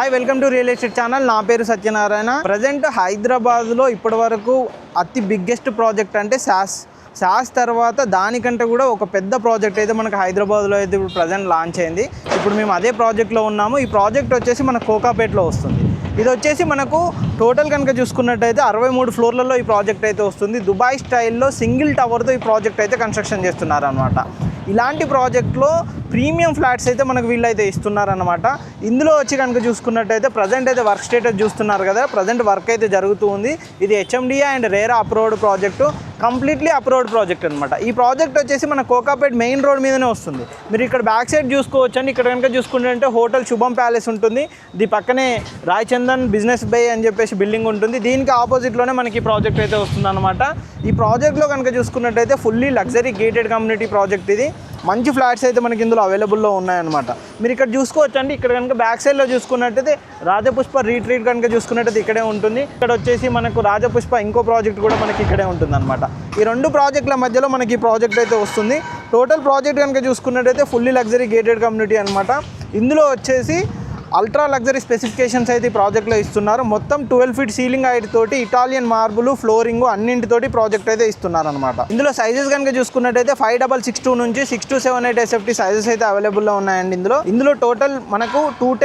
Hi welcome to real estate channel. నా పేరు Satyanarayana. Present హైదరాబాద్లో ఇప్పటి వరకు అతి బిగ్గెస్ట్ ప్రాజెక్ట్ అంటే శాస్ తర్వాత దానికంటే కూడా ఒక పెద్ద ప్రాజెక్ట్ అయితే మనకు హైదరాబాద్లో అయితే ఇప్పుడు ప్రజెంట్ లాంచ్ అయింది. ఇప్పుడు మేము అదే ప్రాజెక్ట్లో ఉన్నాము. ఈ ప్రాజెక్ట్ వచ్చేసి మన కోకాపేటలో వస్తుంది. ఇది వచ్చేసి మనకు టోటల్ కనుక చూసుకున్నట్టయితే 63 ఫ్లోర్లలో ఈ ప్రాజెక్ట్ అయితే వస్తుంది. దుబాయ్ స్టైల్లో సింగిల్ టవర్తో ఈ ప్రాజెక్ట్ అయితే కన్స్ట్రక్షన్ చేస్తున్నారు అనమాట. ఇలాంటి ప్రాజెక్ట్లో ప్రీమియం ఫ్లాట్స్ అయితే మనకు వీళ్ళైతే ఇస్తున్నారనమాట. ఇందులో వచ్చి కనుక చూసుకున్నట్టయితే ప్రజెంట్ అయితే వర్క్ స్టేటస్ చూస్తున్నారు కదా, ప్రజెంట్ వర్క్ అయితే జరుగుతూ ఉంది. ఇది HMDA and RERA approved project, completely approved project అనమాట. ఈ ప్రాజెక్ట్ వచ్చేసి మన కోకాపేట్ మెయిన్ రోడ్ మీదనే వస్తుంది. మీరు ఇక్కడ బ్యాక్ సైడ్ చూసుకోవచ్చు అండి. ఇక్కడ కనుక చూసుకుంటే హోటల్ శుభం ప్యాలెస్ ఉంటుంది. దీని పక్కనే రాయచందన్ బిజినెస్ బే అని చెప్పేసి బిల్డింగ్ ఉంటుంది. దీనికి ఆపోజిట్లోనే మనకి ఈ ప్రాజెక్ట్ అయితే వస్తుంది అనమాట. ఈ ప్రాజెక్ట్లో కనుక చూసుకున్నట్టయితే fully luxury gated community project. ఇది మంచి ఫ్లాట్స్ అయితే మనకి ఇందులో అవైలబుల్లో ఉన్నాయన్నమాట. మీరు ఇక్కడ చూసుకోవచ్చు అండి. ఇక్కడ కనుక బ్యాక్ సైడ్లో చూసుకున్నట్టయితే రాజపుష్ప రీట్రీట్ కనుక చూసుకున్నట్టయితే ఇక్కడే ఉంటుంది. ఇక్కడ వచ్చేసి మనకు రాజపుష్ప ఇంకో ప్రాజెక్ట్ కూడా మనకి ఇక్కడే ఉంటుంది అనమాట. ఈ రెండు ప్రాజెక్టుల మధ్యలో మనకి ఈ ప్రాజెక్ట్ అయితే వస్తుంది. టోటల్ ప్రాజెక్ట్ కనుక చూసుకున్నట్టయితే ఫుల్లీ లగ్జరీ గేటెడ్ కమ్యూనిటీ అనమాట. ఇందులో వచ్చేసి అల్ట్రా లగ్జరీ స్పెసిఫికేషన్స్ అయితే ఈ ప్రాజెక్ట్లో ఇస్తున్నారు. మొత్తం 12 ఫీట్ సీలింగ్ హైట్ తోటి ఇటాలియన్ మార్బుల్ ఫ్లోరింగ్ అన్నింటితోటి ప్రాజెక్ట్ అయితే ఇస్తున్నారు అనమాట. ఇందులో సైజెస్ కనుక చూసుకున్నట్టయితే 5662 నుంచి 6278 SFT సైజెస్ అయితే అవైలబుల్లో ఉన్నాయండి. ఇందులో టోటల్ మనకు 210